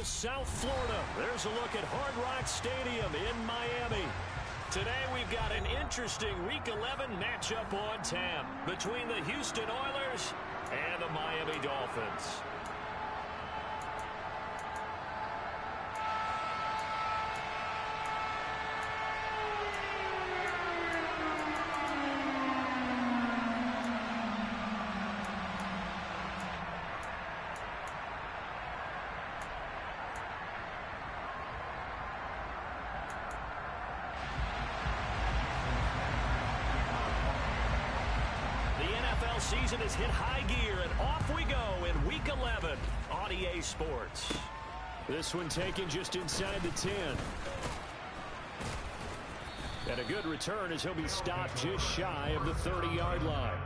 South Florida. There's a look at Hard Rock Stadium in Miami. Today we've got an interesting Week 11 matchup on tap between the Houston Oilers and the Miami Dolphins. Season has hit high gear, and off we go in Week 11 on EA Sports. This one taken just inside the 10. And a good return as he'll be stopped just shy of the 30-yard line.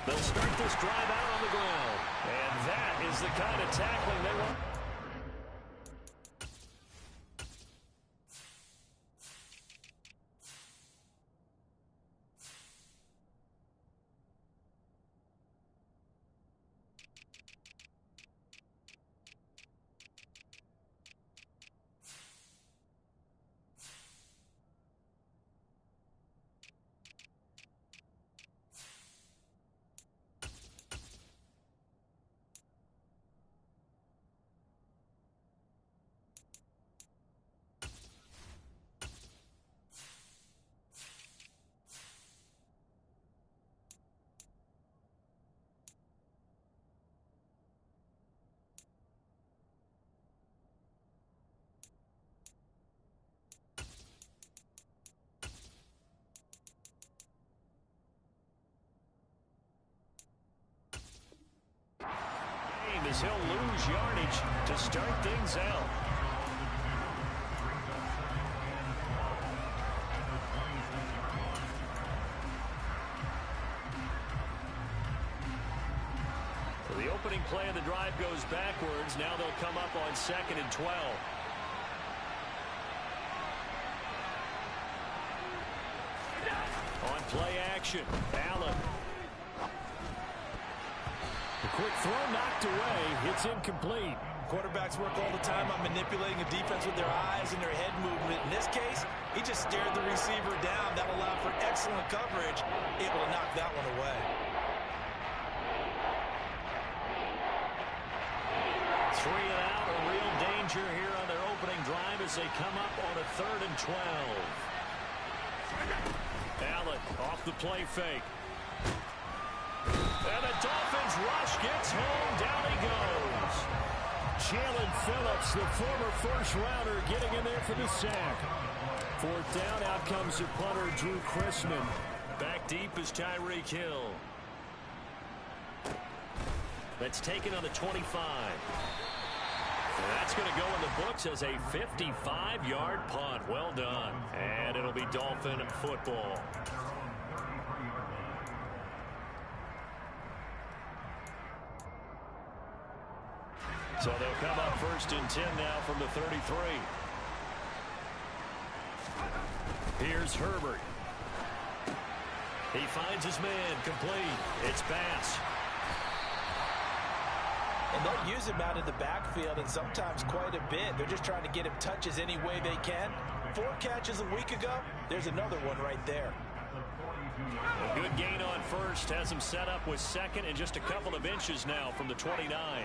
They'll start this drive out on the ground. And that is the kind of tackling they want. As he'll lose yardage to start things out. So the opening play of the drive goes backwards. Now they'll come up on 2nd and 12. On play action, Allen. Quick throw knocked away. It's incomplete. Quarterbacks work all the time on manipulating a defense with their eyes and their head movement. In this case, he just stared the receiver down. That allowed for excellent coverage. Able to knock that one away. 3 and out. A real danger here on their opening drive as they come up on a 3rd and 12. Allen off the play fake. And the Dolphins rush gets home. Down he goes. Jalen Phillips, the former first-rounder, getting in there for the sack. 4th down. Out comes the punter, Drew Chrisman. Back deep is Tyreek Hill. That's taken on the 25. And that's going to go in the books as a 55-yard punt. Well done. And it'll be Dolphin football. So they'll come up 1st and 10 now from the 33. Here's Herbert. He finds his man, complete. It's Bass. And they'll use him out in the backfield, and sometimes quite a bit. They're just trying to get him touches any way they can. 4 catches a week ago. There's another one right there. A good gain on 1st. Has him set up with 2nd and just a couple of inches now from the 29.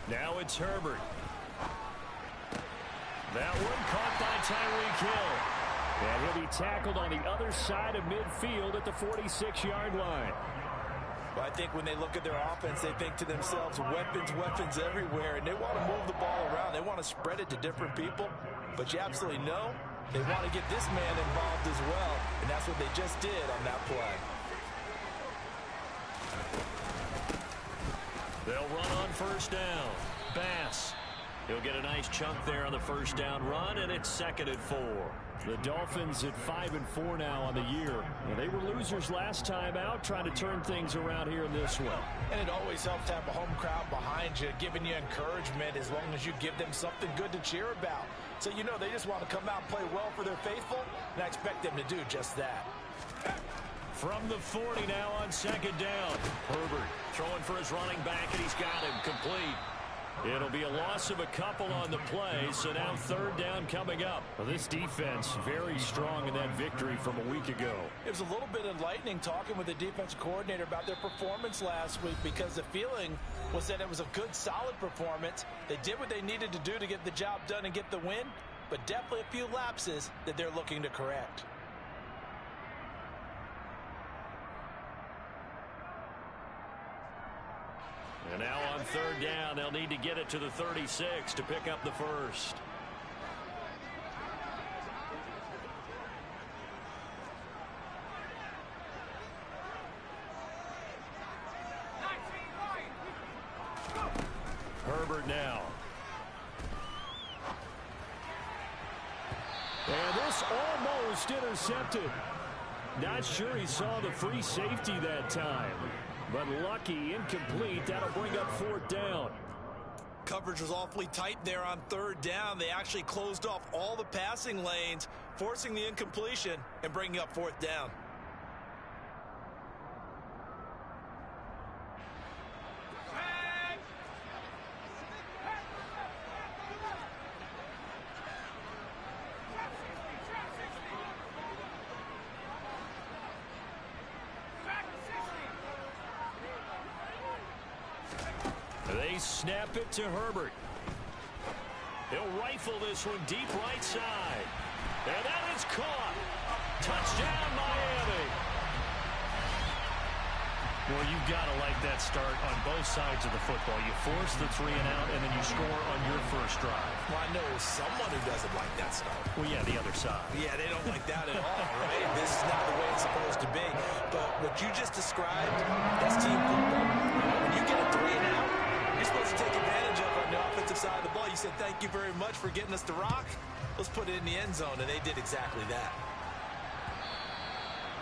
Now it's Herbert. That one caught by Tyreek Hill. And he'll be tackled on the other side of midfield at the 46-yard line. Well, I think when they look at their offense, they think to themselves, weapons, weapons everywhere, and they want to move the ball around. They want to spread it to different people. But you absolutely know they want to get this man involved as well, and that's what they just did on that play. They'll run on 1st down. Bass. He'll get a nice chunk there on the first down run, and it's 2nd and 4. The Dolphins at 5-4 now on the year. Well, they were losers last time out, trying to turn things around here in this one. And it always helps to have a home crowd behind you, giving you encouragement as long as you give them something good to cheer about. So you know they just want to come out and play well for their faithful, and I expect them to do just that. From the 40 now on 2nd down. Herbert throwing for his running back, and he's got him complete. It'll be a loss of a couple on the play, so now 3rd down coming up. Well, this defense very strong in that victory from a week ago. It was a little bit enlightening talking with the defensive coordinator about their performance last week, because the feeling was that it was a good, solid performance. They did what they needed to do to get the job done and get the win, but definitely a few lapses that they're looking to correct. And now on 3rd down, they'll need to get it to the 36 to pick up the first. Herbert now. And this almost intercepted. Not sure he saw the free safety that time. But lucky, incomplete. That'll bring up 4th down. Coverage was awfully tight there on 3rd down. They actually closed off all the passing lanes, forcing the incompletion and bringing up 4th down. They snap it to Herbert. He'll rifle this one deep right side. And that is caught. Touchdown, Miami. Well, you've got to like that start on both sides of the football. You force the 3 and out, and then you score on your first drive. Well, I know someone who doesn't like that start. Well, yeah, the other side. Yeah, they don't like that at all, right? This is not the way it's supposed to be. But what you just described, that's team football. When you get a 3 and out, you're supposed to take advantage of it on the offensive side of the ball. You said, thank you very much for getting us to rock. Let's put it in the end zone, and they did exactly that.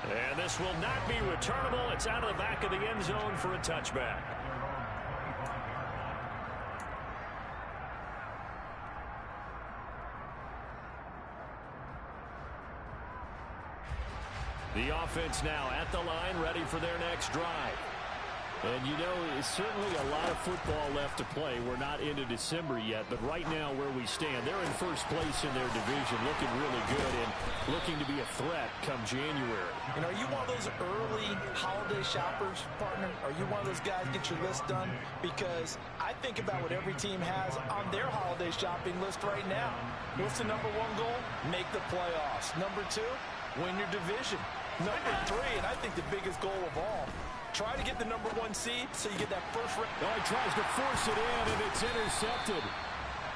And this will not be returnable. It's out of the back of the end zone for a touchback. The offense now at the line, ready for their next drive. And, you know, it's certainly a lot of football left to play. We're not into December yet, but right now where we stand, they're in first place in their division, looking really good and looking to be a threat come January. And are you one of those early holiday shoppers, partner? Are you one of those guys get your list done? Because I think about what every team has on their holiday shopping list right now. What's the number 1 goal? Make the playoffs. Number 2, win your division. Number 3, and I think the biggest goal of all, try to get the number 1 seed so you get that first round. Oh, he tries to force it in, and it's intercepted.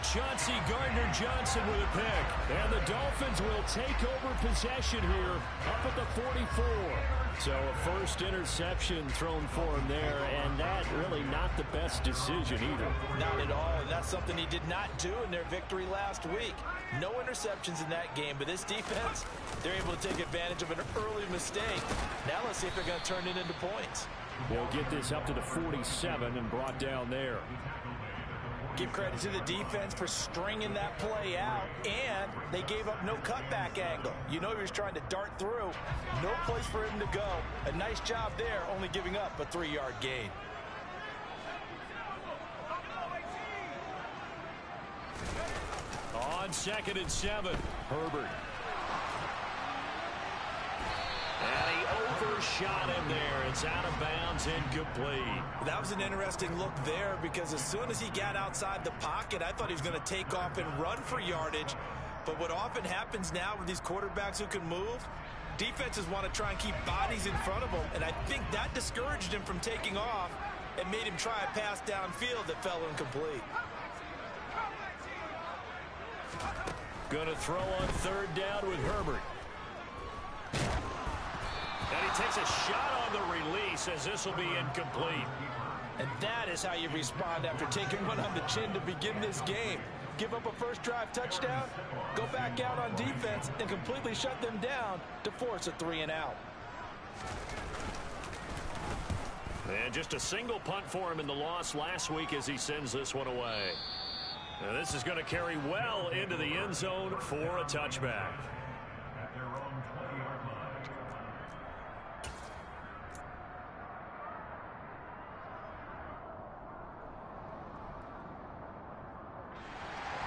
Chauncey Gardner-Johnson with a pick. And the Dolphins will take over possession here up at the 44. So a first interception thrown for him there, and that really not the best decision either. Not at all, and that's something he did not do in their victory last week. No interceptions in that game, but this defense, they're able to take advantage of an early mistake. Now let's see if they're going to turn it into points. They'll get this up to the 47 and brought down there. Give credit to the defense for stringing that play out, and they gave up no cutback angle. You know he was trying to dart through. No place for him to go. A nice job there, only giving up a 3-yard gain. On 2nd and 7, Herbert. And he overshot him there. It's out of bounds, incomplete. That was an interesting look there because as soon as he got outside the pocket, I thought he was going to take off and run for yardage. But what often happens now with these quarterbacks who can move, defenses want to try and keep bodies in front of them. And I think that discouraged him from taking off and made him try a pass downfield that fell incomplete. Going to throw on 3rd down with Herbert. And he takes a shot on the release as this will be incomplete. And that is how you respond after taking one on the chin to begin this game. give up a first drive touchdown, go back out on defense, and completely shut them down to force a 3-and-out. And just a single punt for him in the loss last week as he sends this one away. Now this is going to carry well into the end zone for a touchback.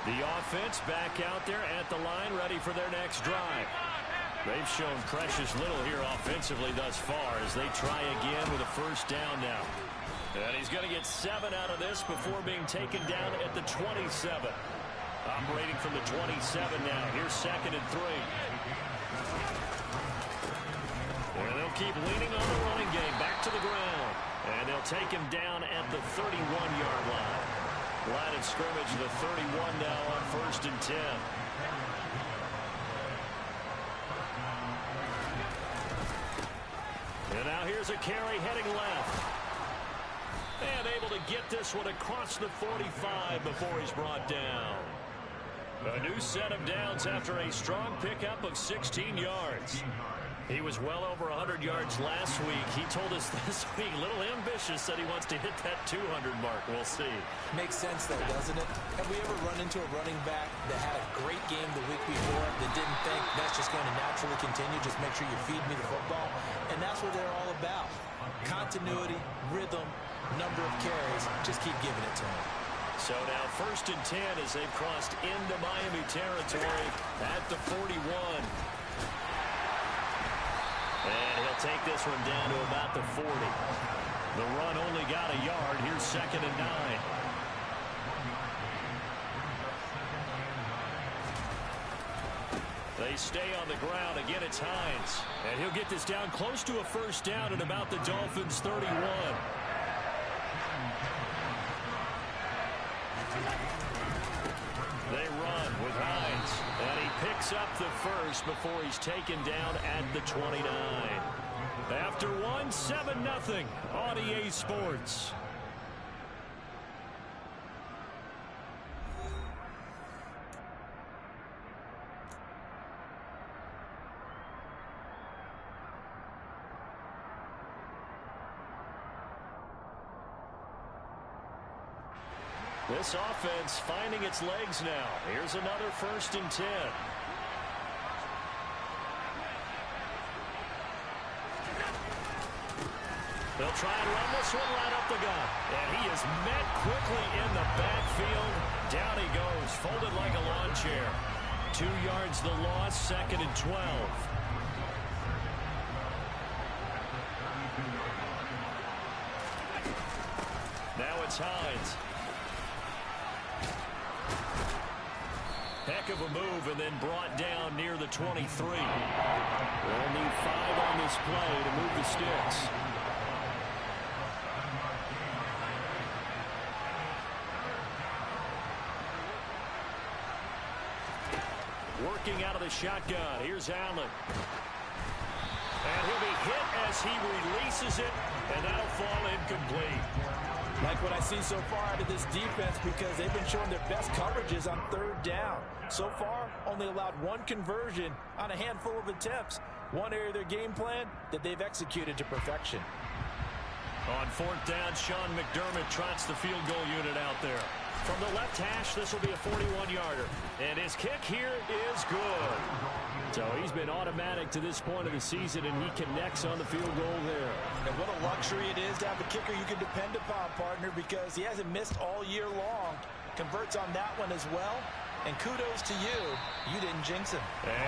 The offense back out there at the line, ready for their next drive. They've shown precious little here offensively thus far as they try again with a first down now. And he's going to get 7 out of this before being taken down at the 27. Operating from the 27 now. Here's 2nd and 3. And they'll keep leaning on the running game. Back to the ground. And they'll take him down at the 31-yard line. Line of scrimmage, the 31 now on 1st and 10. And now here's a carry heading left. And able to get this one across the 45 before he's brought down. A new set of downs after a strong pickup of 16 yards. He was well over 100 yards last week. He told us this week, a little ambitious, that he wants to hit that 200 mark. We'll see. Makes sense, though, doesn't it? Have we ever run into a running back that had a great game the week before that didn't think that's just going to naturally continue? Just make sure you feed me the football. And that's what they're all about. Continuity, rhythm, number of carries. Just keep giving it to him. So now 1st and 10 as they've crossed into Miami territory at the 41. And he'll take this one down to about the 40. The run only got a yard. Here's 2nd and 9. They stay on the ground. Again, it's Hines. And he'll get this down close to a first down at about the Dolphins' 31. They run with Hines, and he picks up the first before he's taken down at the 29. After one, 7-0 on EA Sports. This offense finding its legs now. Here's another 1st and 10. They'll try and run this one right up the gut. And he is met quickly in the backfield. Down he goes, folded like a lawn chair. 2 yards the loss, 2nd and 12. Now it's Hines. Heck of a move and then brought down near the 23. They'll need 5 on this play to move the sticks. Working out of the shotgun. Here's Allen. And he'll be hit as he releases it, and that'll fall incomplete. Like what I see so far out of this defense because they've been showing their best coverages on 3rd down. So far, only allowed 1 conversion on a handful of attempts. One area of their game plan that they've executed to perfection. On 4th down, Sean McDermott trots the field goal unit out there. From the left hash, this will be a 41-yarder. And his kick here is good. So he's been automatic to this point of the season, and he connects on the field goal there. And what a luxury it is to have a kicker you can depend upon, partner, because he hasn't missed all year long. Converts on that one as well. And kudos to you. You didn't jinx him.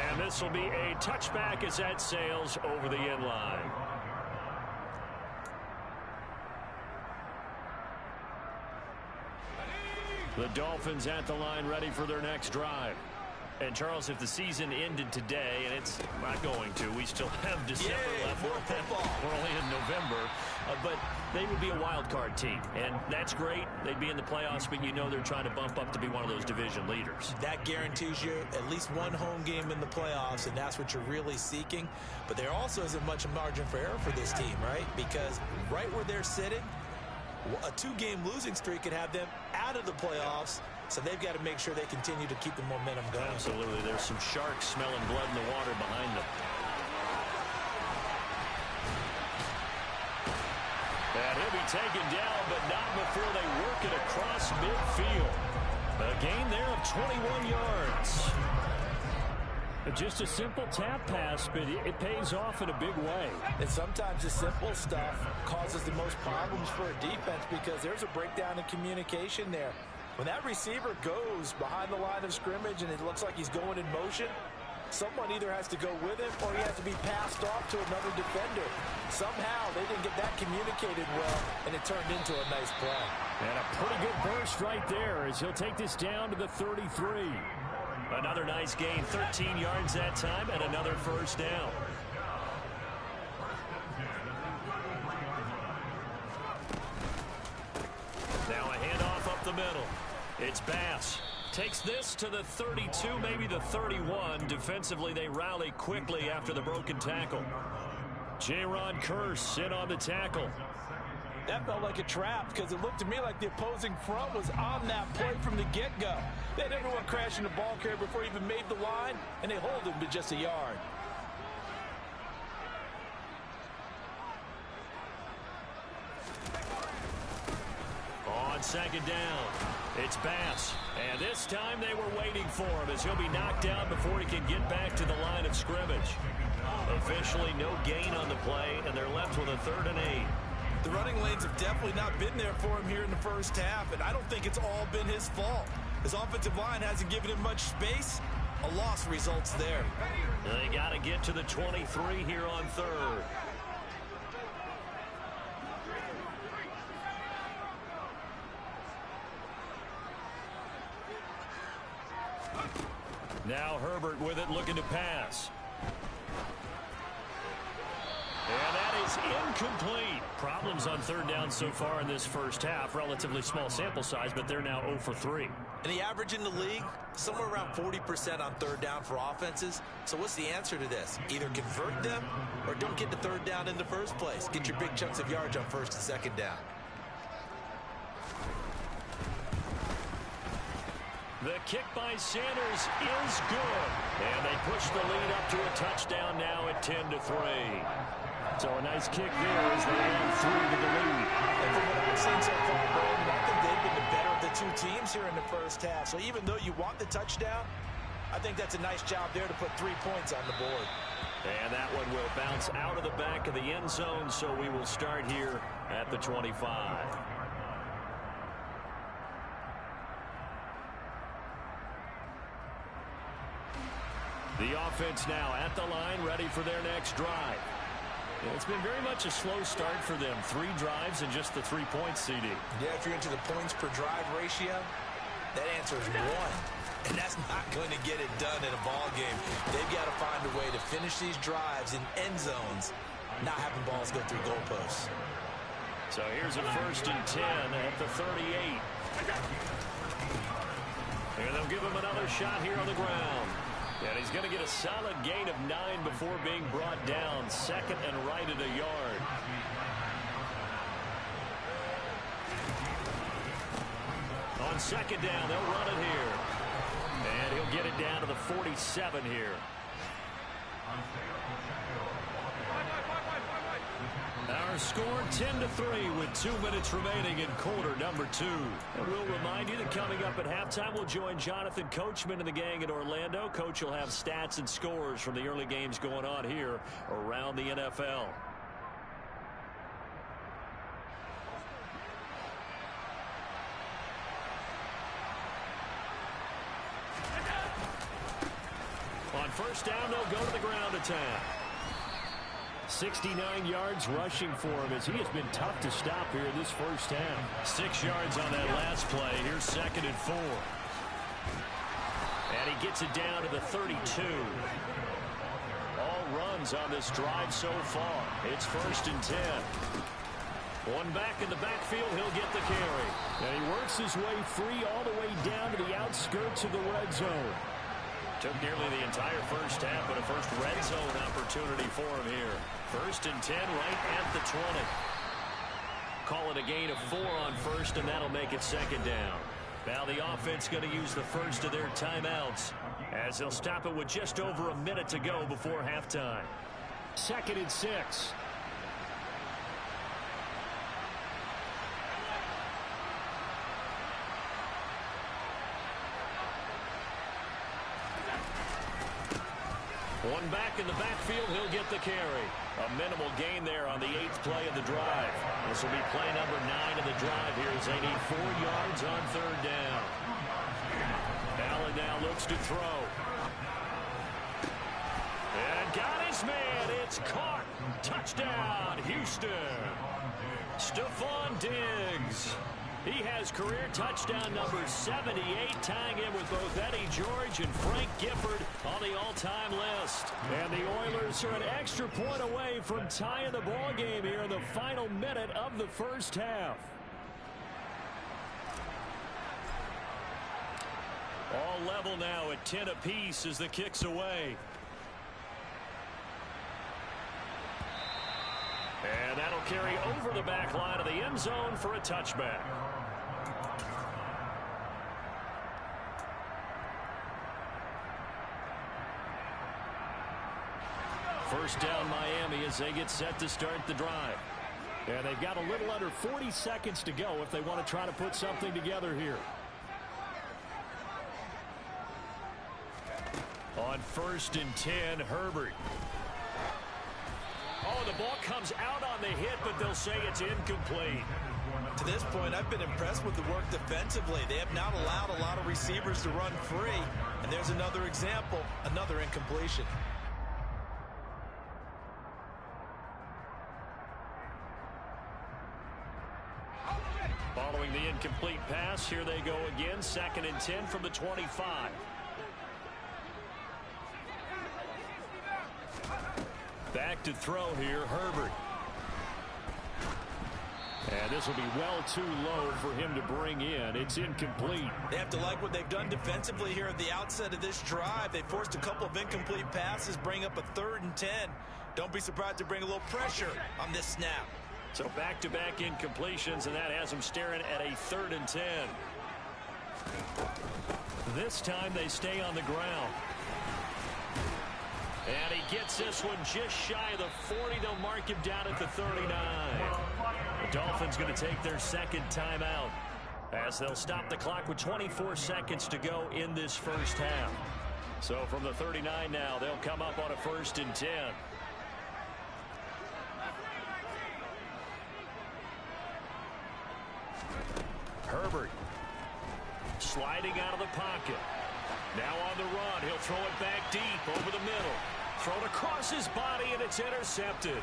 And this will be a touchback as that sails over the end line. The Dolphins at the line ready for their next drive. And, Charles, if the season ended today, and it's not going to, we still have December left. We're only in November. But they would be a wild card team. And that's great. They'd be in the playoffs, but you know they're trying to bump up to be one of those division leaders. That guarantees you at least one home game in the playoffs, and that's what you're really seeking. But there also isn't much margin for error for this team, right? Because right where they're sitting, a 2-game losing streak could have them out of the playoffs So they've got to make sure they continue to keep the momentum going. Absolutely. There's some sharks smelling blood in the water behind them. And he'll be taken down, but not before they work it across midfield. A gain there of 21 yards. Just a simple tap pass, but it pays off in a big way. And sometimes the simple stuff causes the most problems for a defense because there's a breakdown in communication there. When that receiver goes behind the line of scrimmage and it looks like he's going in motion, someone either has to go with him or he has to be passed off to another defender. Somehow they didn't get that communicated well, and it turned into a nice play. And a pretty good burst right there as he'll take this down to the 33. Another nice gain, 13 yards that time, and another first down. Now a handoff up the middle. It's Bass. Takes this to the 32, maybe the 31. Defensively, they rally quickly after the broken tackle. Jaron Kearse in on the tackle. That felt like a trap because it looked to me like the opposing front was on that play from the get-go. They had everyone crashing the ball carrier before he even made the line, and they hold him to just a yard. On second down, it's Bass. And this time they were waiting for him as he'll be knocked down before he can get back to the line of scrimmage. Officially no gain on the play, and they're left with a 3rd and 8. The running lanes have definitely not been there for him here in the first half, and I don't think it's all been his fault. His offensive line hasn't given him much space. A loss results there. They got to get to the 23 here on 3rd. Now Herbert with it, looking to pass. And that is incomplete. Problems on 3rd down so far in this first half. Relatively small sample size, but they're now 0 for 3. And the average in the league, somewhere around 40% on 3rd down for offenses. So what's the answer to this? Either convert them or don't get to 3rd down in the first place. Get your big chunks of yards on 1st and 2nd down. The kick by Sanders is good. And they push the lead up to a touchdown now at 10-3. So a nice kick there as they add 3 to the lead. And from what I've seen so far, Brandon, I think they've been the better of the two teams here in the first half. So even though you want the touchdown, I think that's a nice job there to put 3 points on the board. And that one will bounce out of the back of the end zone, so we will start here at the 25. The offense now at the line, ready for their next drive. It's been very much a slow start for them. 3 drives and just the 3 points, CD. Yeah, if you're into the points per drive ratio, that answer is 1. And that's not going to get it done in a ball game. They've got to find a way to finish these drives in end zones, not having balls go through goalposts. So here's a 1st and 10 at the 38. And they'll give him another shot here on the ground. And he's going to get a solid gain of 9 before being brought down. 2nd and right at a yard. On 2nd down, they'll run it here. And he'll get it down to the 47 here. Our score 10-3 with 2 minutes remaining in quarter number 2. And we'll remind you that coming up at halftime, we'll join Jonathan Coachman and the gang in Orlando. Coach will have stats and scores from the early games going on here around the NFL. On 1st down, they'll go to the ground attack. 69 yards rushing for him as he has been tough to stop here in this first half. 6 yards on that last play. Here's 2nd and 4. And he gets it down to the 32. All runs on this drive so far. It's 1st and 10. One back in the backfield, he'll get the carry. And he works his way free all the way down to the outskirts of the red zone. Took nearly the entire first half, but a first red zone opportunity for him here. 1st and 10 right at the 20. Call it a gain of 4 on 1st, and that'll make it 2nd down. Now the offense going to use the first of their timeouts as they'll stop it with just over a minute to go before halftime. 2nd and 6. One back in the backfield, he'll get the carry. A minimal gain there on the 8th play of the drive. This will be play number 9 of the drive here as they need 4 yards on 3rd down. Allen now looks to throw. And got his man. It's caught. Touchdown, Houston. Stephon Diggs. He has career touchdown number 78, tying him with both Eddie George and Frank Gifford on the all-time list. And the Oilers are an extra point away from tying the ball game here in the final minute of the first half. All level now at 10 apiece as the kick's away. And that'll carry over the back line of the end zone for a touchback. First down Miami as they get set to start the drive. And they've got a little under 40 seconds to go if they want to try to put something together here. On 1st and 10, Herbert. Oh, the ball comes out on the hit, but they'll say it's incomplete. To this point, I've been impressed with the work defensively. They have not allowed a lot of receivers to run free. And there's another example, another incompletion. Following the incomplete pass, here they go again. 2nd and 10 from the 25. Back to throw here, Herbert. And this will be well too low for him to bring in. It's incomplete. They have to like what they've done defensively here at the outset of this drive. They forced a couple of incomplete passes, bring up a 3rd and 10. Don't be surprised to bring a little pressure on this snap. So back-to-back incompletions, and that has them staring at a 3rd and 10. This time they stay on the ground. And he gets this one just shy of the 40. They'll mark him down at the 39. The Dolphins going to take their 2nd timeout as they'll stop the clock with 24 seconds to go in this first half. So from the 39 now, they'll come up on a 1st and 10. Herbert sliding out of the pocket. Now on the run, he'll throw it back deep over the middle. Thrown across his body, and it's intercepted.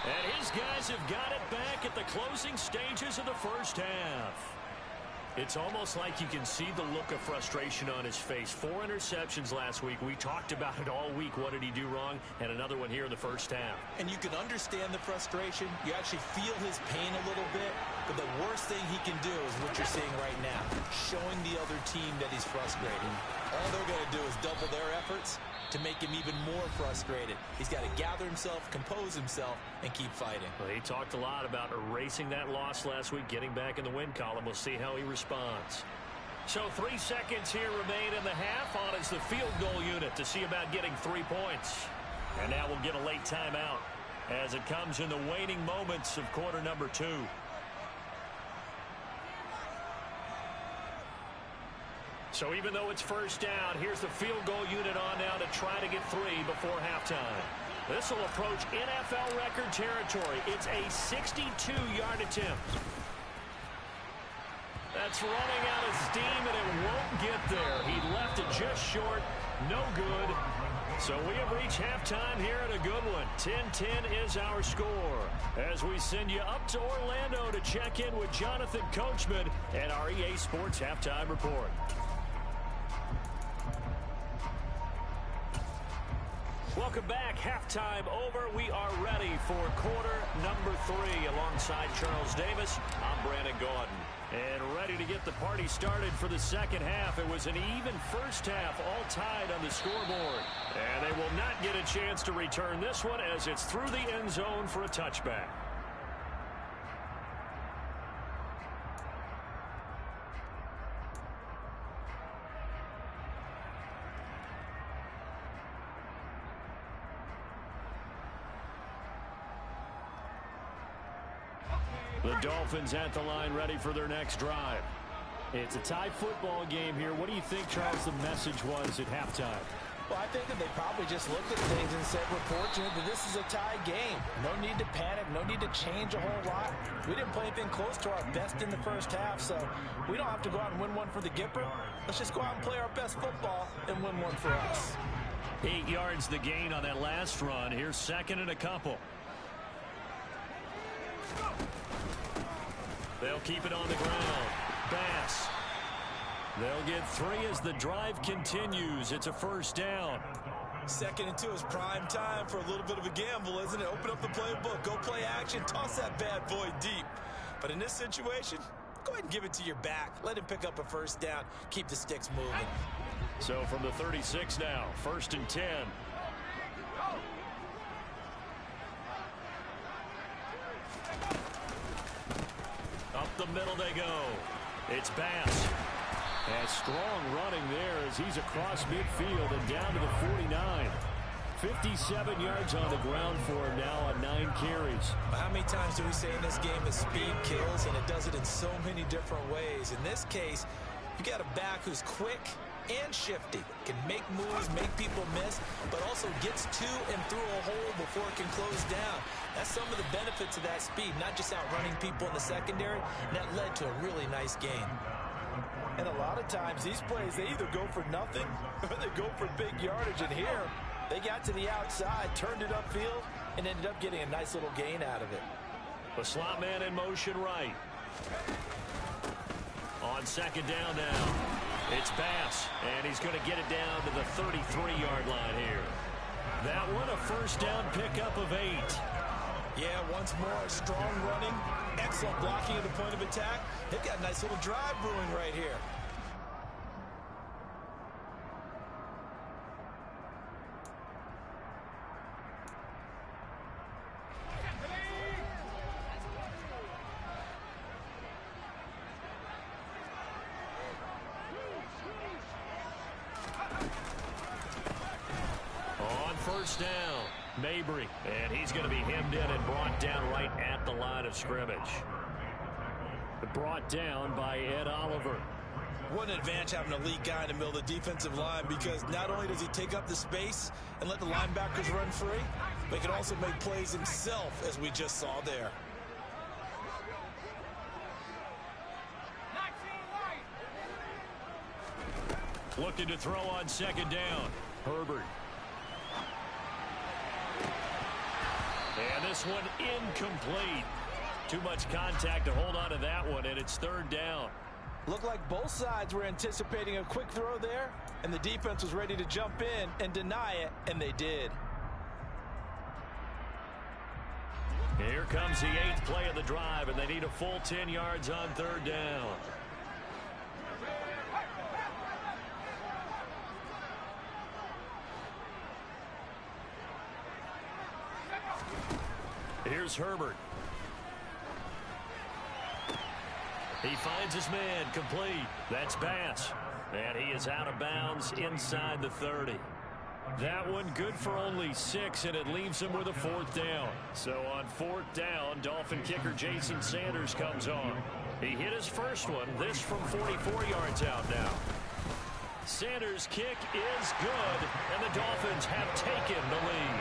And his guys have got it back at the closing stages of the first half. It's almost like you can see the look of frustration on his face. 4 interceptions last week. We talked about it all week. What did he do wrong? And another one here in the first half. And you can understand the frustration. You actually feel his pain a little bit. But the worst thing he can do is what you're seeing right now, showing the other team that he's frustrated. All they're going to do is double their efforts to make him even more frustrated. He's got to gather himself, compose himself, and keep fighting. Well, he talked a lot about erasing that loss last week, getting back in the win column. We'll see how he responds. So 3 seconds here remain in the half. On is the field goal unit to see about getting 3 points. And now we'll get a late timeout as it comes in the waning moments of quarter number 2. So even though it's first down, here's the field goal unit on now to try to get 3 before halftime. This will approach NFL record territory. It's a 62-yard attempt. That's running out of steam, and it won't get there. He left it just short. No good. So we have reached halftime here at a good one. 10-10 is our score as we send you up to Orlando to check in with Jonathan Coachman and our EA Sports Halftime Report. Welcome back. Halftime over. We are ready for quarter number 3. Alongside Charles Davis, I'm Brandon Gaudin. And ready to get the party started for the second half. It was an even first half, all tied on the scoreboard. And they will not get a chance to return this one as it's through the end zone for a touchback. The Dolphins at the line, ready for their next drive. It's a tie football game here. What do you think, Charles, the message was at halftime? Well, I think that they probably just looked at things and said, we're fortunate that this is a tie game. No need to panic, no need to change a whole lot. We didn't play anything close to our best in the first half, so we don't have to go out and win one for the Gipper. Let's just go out and play our best football and win one for us. 8 yards the gain on that last run. Here's second and a couple. They'll keep it on the ground. Bass. They'll get 3 as the drive continues. It's a first down. 2nd and 2 is prime time for a little bit of a gamble, isn't it? Open up the playbook. Go play action. Toss that bad boy deep. But in this situation, go ahead and give it to your back. Let him pick up a first down. Keep the sticks moving. So from the 36 now, 1st and 10. Up the middle they go. It's Bass. And strong running there as he's across midfield and down to the 49. 57 yards on the ground for him now on 9 carries. How many times do we say in this game that speed kills, and it does it in so many different ways? In this case, you got a back who's quick and shifty, can make moves, make people miss, but also gets to and through a hole before it can close down. That's some of the benefits of that speed, not just outrunning people in the secondary, and that led to a really nice gain. And a lot of times, these plays, they either go for nothing or they go for big yardage. And here, they got to the outside, turned it upfield, and ended up getting a nice little gain out of it. The slot man in motion right. On 2nd down now, it's Bass, and he's going to get it down to the 33-yard line here. That one, a first down pickup of 8. Yeah, once more, strong running, excellent blocking at the point of attack. They've got a nice little drive brewing right here. On 1st down, Mabry, and he's going to be hemmed in and brought down right at the line of scrimmage. Brought down by Ed Oliver. What an advantage having an elite guy in the middle of the defensive line, because not only does he take up the space and let the linebackers run free, but he can also make plays himself, as we just saw there. Looking to throw on 2nd down. Herbert. And this one incomplete. Too much contact to hold on to that one, and it's 3rd down. Looked like both sides were anticipating a quick throw there, and the defense was ready to jump in and deny it, and they did. Here comes the 8th play of the drive, and they need a full 10 yards on 3rd down. Here's Herbert. He finds his man, complete. That's Bass. And he is out of bounds inside the 30. That one good for only 6, and it leaves him with a 4th down. So on 4th down, Dolphin kicker Jason Sanders comes on. He hit his first one, this from 44 yards out now. Sanders' kick is good, and the Dolphins have taken the lead.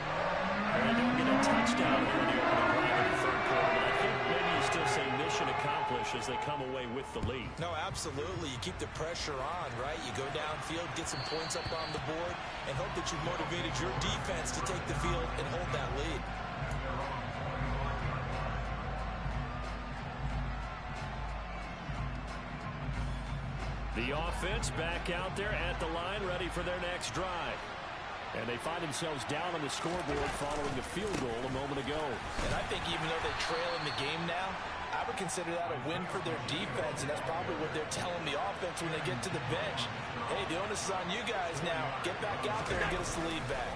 They don't get a touchdown here in the opening drive of the 3rd quarter, but I think maybe you still say mission accomplished as they come away with the lead. No, absolutely. You keep the pressure on, right? You go downfield, get some points up on the board, and hope that you've motivated your defense to take the field and hold that lead. The offense back out there at the line, ready for their next drive. And they find themselves down on the scoreboard following the field goal a moment ago. And I think even though they're trailing the game now, I would consider that a win for their defense, and that's probably what they're telling the offense when they get to the bench. Hey, the onus is on you guys now. Get back out there and get us the lead back.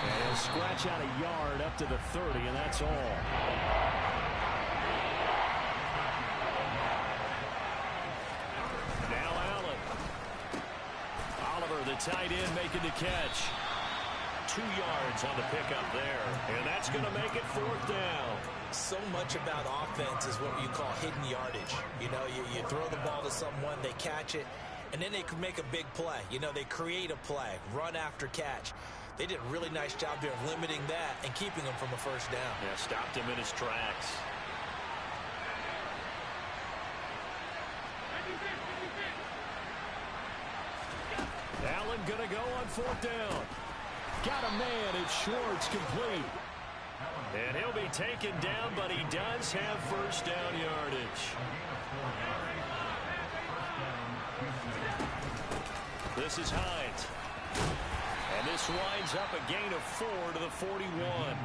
And he'll scratch out a yard up to the 30, and that's all. Now Allen. Oliver, the tight end, making the catch. 2 yards on the pickup there. And that's going to make it 4th down. So much about offense is what you call hidden yardage. You know, you throw the ball to someone, they catch it, and then they can make a big play. You know, they create a play, run after catch. They did a really nice job there of limiting that and keeping him from a first down. Yeah, stopped him in his tracks. Allen going to go on 4th down. Got a man. It's Schwartz, complete. And he'll be taken down, but he does have first down yardage. This is Hines. And this winds up a gain of 4 to the 41.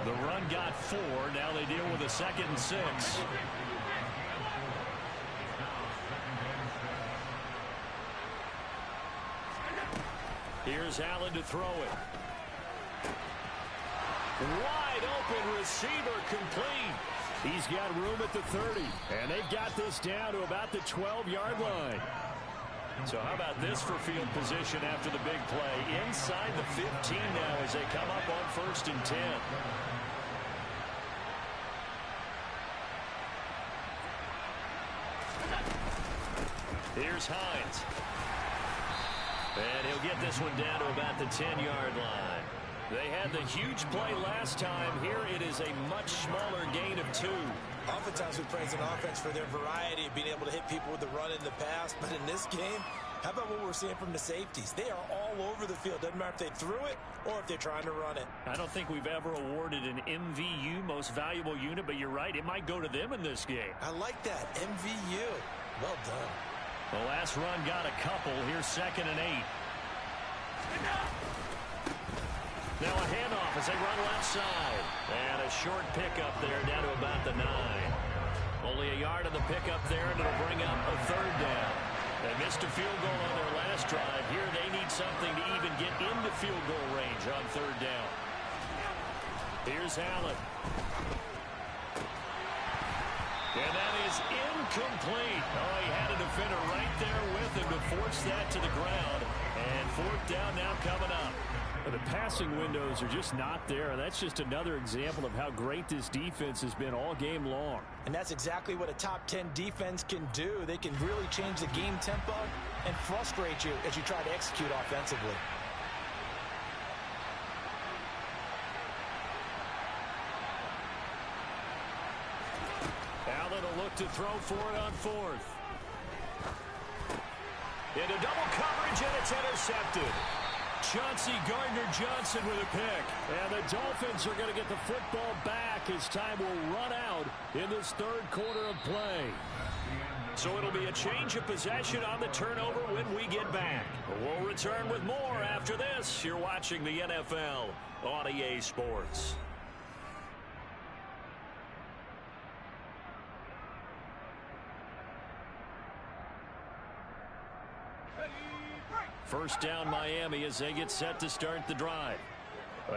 The run got 4. Now they deal with a 2nd and 6. Here's Allen to throw it. Wide open receiver, complete. He's got room at the 30. And they've got this down to about the 12-yard line. So how about this for field position after the big play? Inside the 15 now as they come up on 1st and 10. Here's Hines. And he'll get this one down to about the 10-yard line. They had the huge play last time. Here it is a much smaller gain of 2. Oftentimes we praise an offense for their variety of being able to hit people with the run in the pass. But in this game, how about what we're seeing from the safeties? They are all over the field. Doesn't matter if they threw it or if they're trying to run it. I don't think we've ever awarded an MVU, most valuable unit, but you're right. It might go to them in this game. I like that. MVU. Well done. The last run got a couple. Here's 2nd and 8. Now a handoff as they run left side. And a short pickup there down to about the 9. Only a yard of the pickup there, and it'll bring up a 3rd down. They missed a field goal on their last drive. Here they need something to even get into field goal range on 3rd down. Here's Allen. And that is incomplete. Oh, he had a defender right there with him to force that to the ground. And 4th down now coming up. The passing windows are just not there. And that's just another example of how great this defense has been all game long. And that's exactly what a top 10 defense can do. They can really change the game tempo and frustrate you as you try to execute offensively. Allen will look to throw for it on 4th. Into double coverage, and it's intercepted. Chauncey Gardner-Johnson with a pick. And the Dolphins are going to get the football back as time will run out in this 3rd quarter of play. So it'll be a change of possession on the turnover when we get back. We'll return with more after this. You're watching the NFL on EA Sports. First down Miami as they get set to start the drive.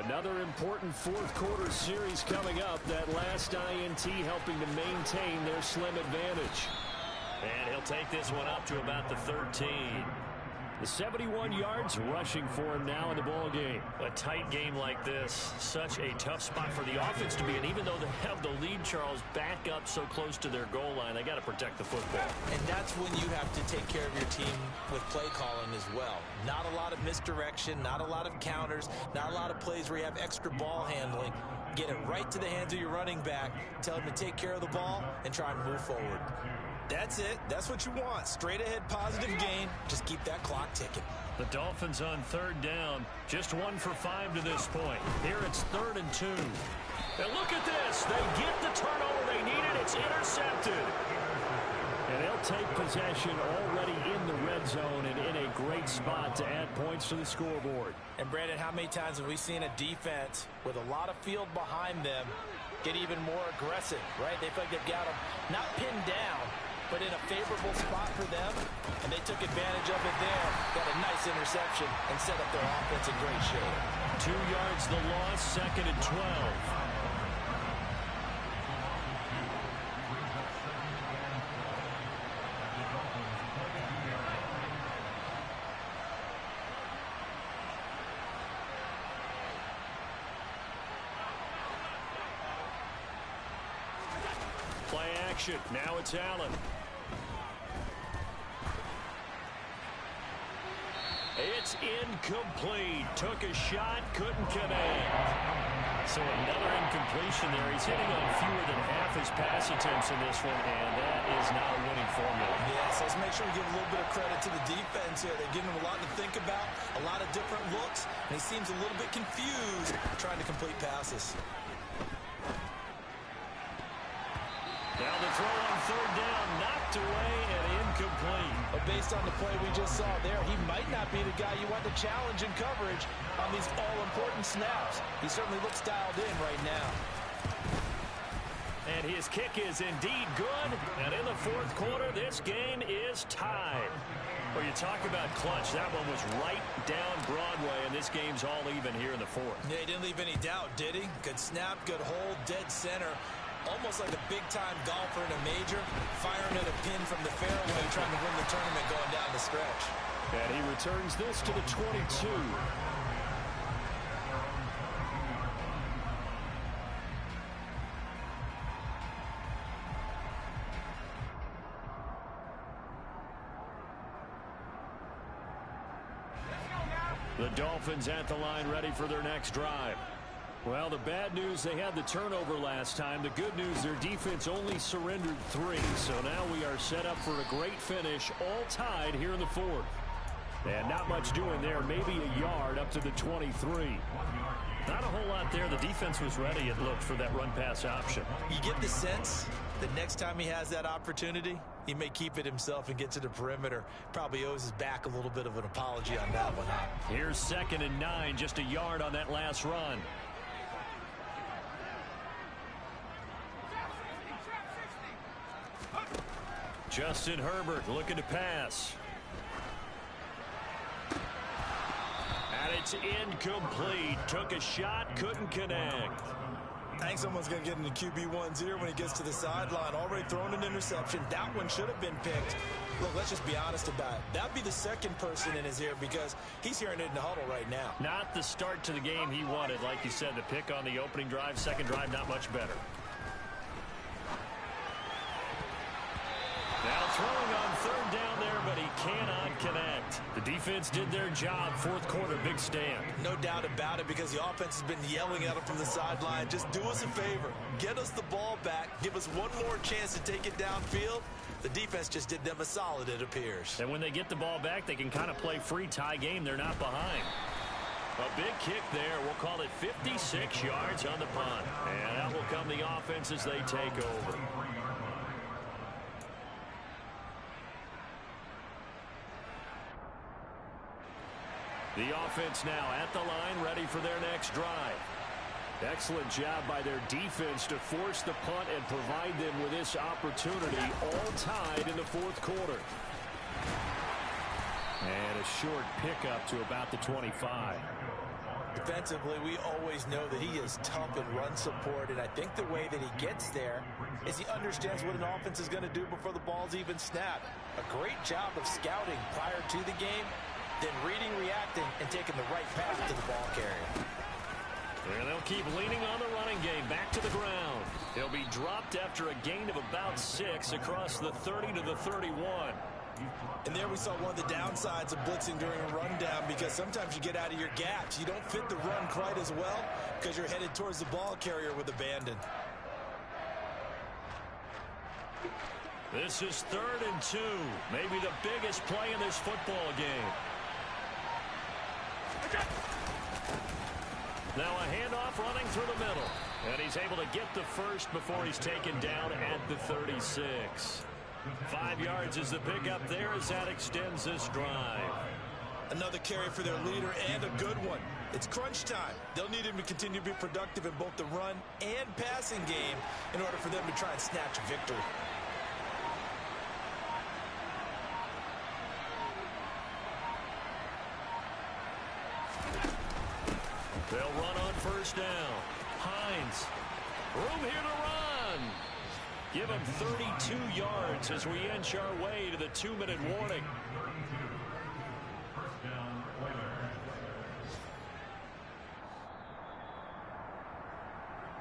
Another important 4th quarter series coming up. That last INT helping to maintain their slim advantage. And he'll take this one up to about the 13. The 71 yards rushing for him now in the ball game. A tight game like this, such a tough spot for the offense to be in. Even though they have the lead, Charles, back up so close to their goal line, they got to protect the football. And that's when you have to take care of your team with play calling as well. Not a lot of misdirection, not a lot of counters, not a lot of plays where you have extra ball handling. Get it right to the hands of your running back, tell him to take care of the ball, and try and move forward. That's it. That's what you want. Straight ahead, positive gain. Just keep that clock ticking. The Dolphins on 3rd down. Just 1 for 5 to this point. Here it's 3rd and 2. And look at this. They get the turnover they needed. It's intercepted. And they'll take possession already in the red zone and in a great spot to add points to the scoreboard. And Brandon, how many times have we seen a defense with a lot of field behind them get even more aggressive, right? They feel like they've got them not pinned down, but in a favorable spot for them, and they took advantage of it there. Got a nice interception and set up their offense in great shape. 2 yards the loss, 2nd and 12. Play action. Now it's Allen. It's incomplete. Took a shot, couldn't connect. So another incompletion there. He's hitting on fewer than half his pass attempts in this one, and that is not a winning formula. Yeah, so let's make sure we give a little bit of credit to the defense here. They're giving him a lot to think about, a lot of different looks, and he seems a little bit confused trying to complete passes. Now the throw on 3rd down, knocked away and incomplete. But based on the play we just saw there, he might not be the guy you want to challenge in coverage on these all-important snaps. He certainly looks dialed in right now. And his kick is indeed good. And in the 4th quarter, this game is tied. Well, you talk about clutch. That one was right down Broadway, and this game's all even here in the 4th. Yeah, he didn't leave any doubt, did he? Good snap, good hold, dead center. Almost like a big-time golfer in a major, firing at a pin from the fairway, trying to win the tournament going down the stretch. And he returns this to the 22. The Dolphins at the line, ready for their next drive. Well, the bad news, they had the turnover last time. The good news, their defense only surrendered 3. So now we are set up for a great finish, all tied here in the 4th. And not much doing there, maybe a yard up to the 23. Not a whole lot there. The defense was ready, it looked, for that run-pass option. You get the sense that next time he has that opportunity, he may keep it himself and get to the perimeter. Probably owes his back a little bit of an apology on that one. Here's 2nd and 9, just a yard on that last run. Justin Herbert looking to pass. And it's incomplete. Took a shot, couldn't connect. I think someone's going to get into QB1's ear when he gets to the sideline. Already thrown an interception. That one should have been picked. Look, let's just be honest about it. That'd be the second person in his ear because he's hearing it in the huddle right now. Not the start to the game he wanted. Like you said, the pick on the opening drive, second drive, not much better. Now throwing on 3rd down there, but he cannot connect. The defense did their job. 4th quarter, big stand. No doubt about it because the offense has been yelling at him from the sideline. Just do us a favor. Get us the ball back. Give us one more chance to take it downfield. The defense just did them a solid, it appears. And when they get the ball back, they can kind of play free tie game. They're not behind. A big kick there. We'll call it 56 yards on the punt. And out will come the offense as they take over. The offense now at the line, ready for their next drive. Excellent job by their defense to force the punt and provide them with this opportunity, all tied in the 4th quarter. And a short pickup to about the 25. Defensively, we always know that he is tough in run support, and I think the way that he gets there is he understands what an offense is going to do before the ball's even snapped. A great job of scouting prior to the game, then reading, reacting, and taking the right path to the ball carrier. And they'll keep leaning on the running game. Back to the ground. He'll be dropped after a gain of about 6 across the 30 to the 31. And there we saw one of the downsides of blitzing during a rundown because sometimes you get out of your gaps. You don't fit the run quite as well because you're headed towards the ball carrier with abandon. This is 3rd and 2. Maybe the biggest play in this football game. Now a handoff running through the middle. And he's able to get the first before he's taken down at the 36. 5 yards is the pickup there as that extends this drive. Another carry for their leader and a good one. It's crunch time. They'll need him to continue to be productive in both the run and passing game in order for them to try and snatch a victory. They'll run on first down. Hines. Room here to run. Give him 32 yards as we inch our way to the 2-minute warning.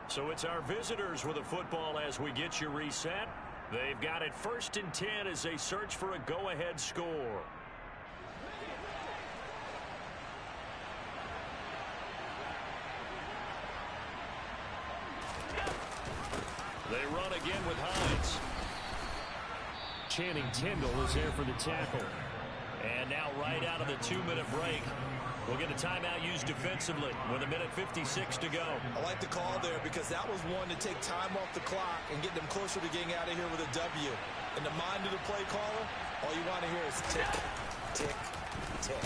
So it's our visitors with the football as we get you reset. They've got it 1st and 10 as they search for a go-ahead score. They run again with Hines. Channing Tindall is there for the tackle. And now right out of the 2-minute break, we'll get a timeout used defensively with 1:56 to go. I like the call there because that was one to take time off the clock and get them closer to getting out of here with a W. In the mind of the play caller, all you want to hear is tick, tick, tick.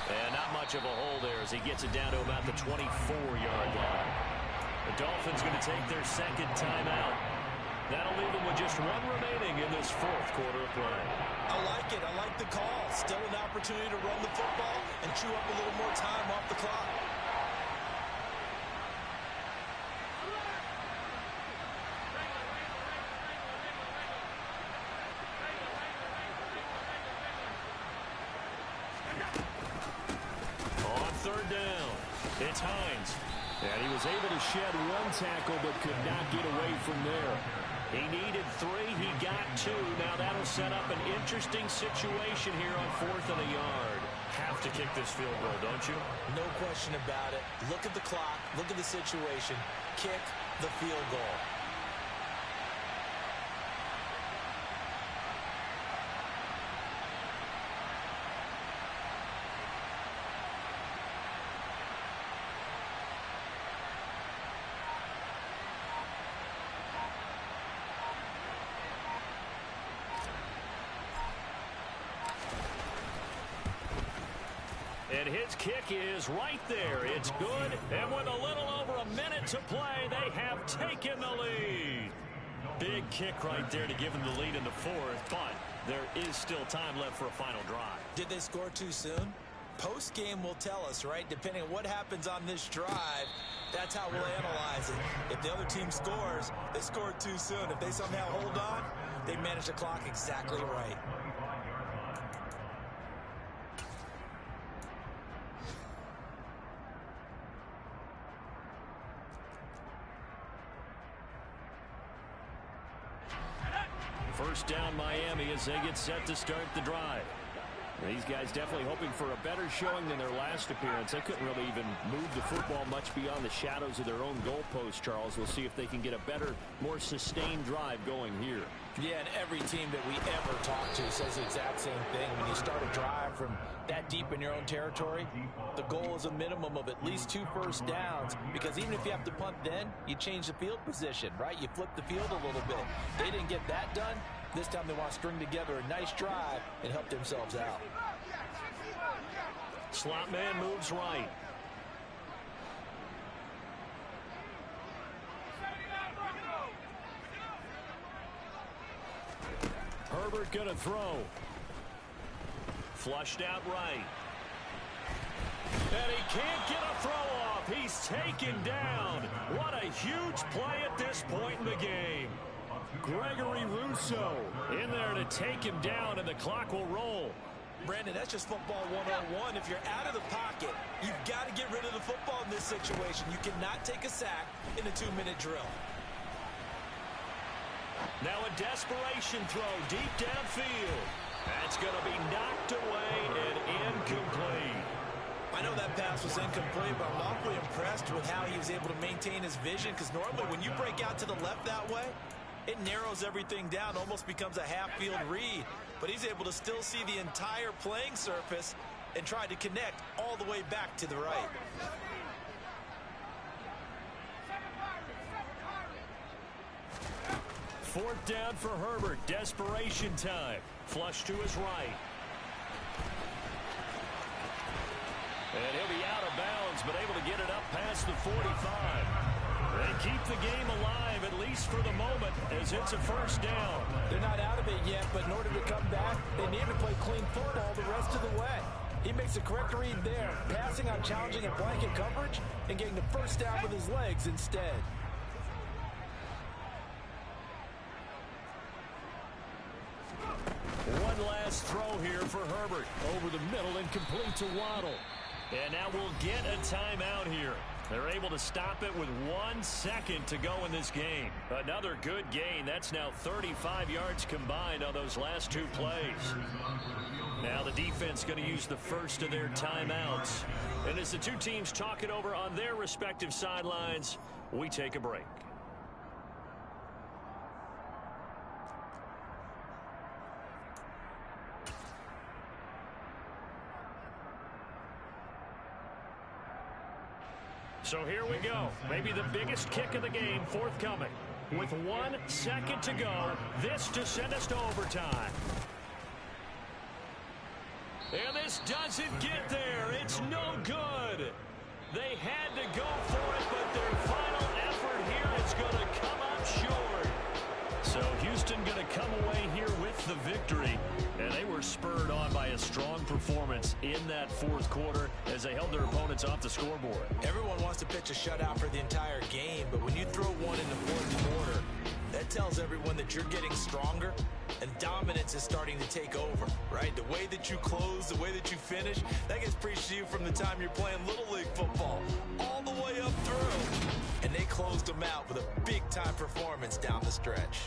And not much of a hole there as he gets it down to about the 24-yard line. The Dolphins going to take their second timeout. That'll leave them with just one remaining in this 4th quarter of play. I like it. I like the call. Still an opportunity to run the football and chew up a little more time off the clock. On 3rd down, it's Hines. And he was able to shed one tackle but could not get away from there. He needed 3. He got 2. Now that'll set up an interesting situation here on 4th and a yard. Have to kick this field goal, don't you? No question about it. Look at the clock. Look at the situation. Kick the field goal. And his kick is right there. It's good. And with a little over a minute to play, they have taken the lead. Big kick right there to give them the lead in the 4th, but there is still time left for a final drive. Did they score too soon? Post-game will tell us, right? Depending on what happens on this drive, that's how we'll analyze it. If the other team scores, they scored too soon. If they somehow hold on, they manage the clock exactly right. First down Miami as they get set to start the drive. These guys definitely hoping for a better showing than their last appearance. They couldn't really even move the football much beyond the shadows of their own goalpost, Charles. We'll see if they can get a better, more sustained drive going here. Yeah, and every team that we ever talk to says the exact same thing. When you start a drive from that deep in your own territory, the goal is a minimum of at least 2 first downs, because even if you have to punt then, you change the field position, right? You flip the field a little bit. They didn't get that done. This time they want to string together a nice drive and help themselves out. Slot man moves right. Herbert gonna throw. Flushed out right. And he can't get a throw off. He's taken down. What a huge play at this point in the game. Gregory Rousseau in there to take him down, and the clock will roll. Brandon, that's just football 101. If you're out of the pocket, you've got to get rid of the football in this situation. You cannot take a sack in a 2-minute drill. Now a desperation throw deep downfield. That's going to be knocked away and incomplete. I know that pass was incomplete, but I'm awfully impressed with how he was able to maintain his vision, because normally when you break out to the left that way, it narrows everything down, almost becomes a half-field read. But he's able to still see the entire playing surface and try to connect all the way back to the right. Fourth down for Herbert. Desperation time. Flush to his right. And he'll be out of bounds, but able to get it up past the 45. They keep the game alive, at least for the moment, as it's a first down. They're not out of it yet, but in order to come back, they need to play clean football the rest of the way. He makes a correct read there, passing on challenging a blanket coverage and getting the first down with his legs instead. One last throw here for Herbert. Over the middle and complete to Waddle. And now we'll get a timeout here. They're able to stop it with 1 second to go in this game. Another good gain. That's now 35 yards combined on those last 2 plays. Now the defense going to use the first of their timeouts. And as the two teams talk it over on their respective sidelines, we take a break. So here we go. Maybe the biggest kick of the game forthcoming. With 1 second to go, this to send us to overtime. And this doesn't get there. It's no good. They had to go for it, but their final effort here is going to come up short. So Houston going to come away here with the victory. And they were spurred on by a strong performance in that fourth quarter as they held their opponents off the scoreboard. Everyone wants to pitch a shutout for the entire game, but when you throw one in the fourth quarter, that tells everyone that you're getting stronger and dominance is starting to take over, right? The way that you close, the way that you finish, that gets preached to you from the time you're playing Little League football all the way up through. And they closed them out with a big-time performance down the stretch.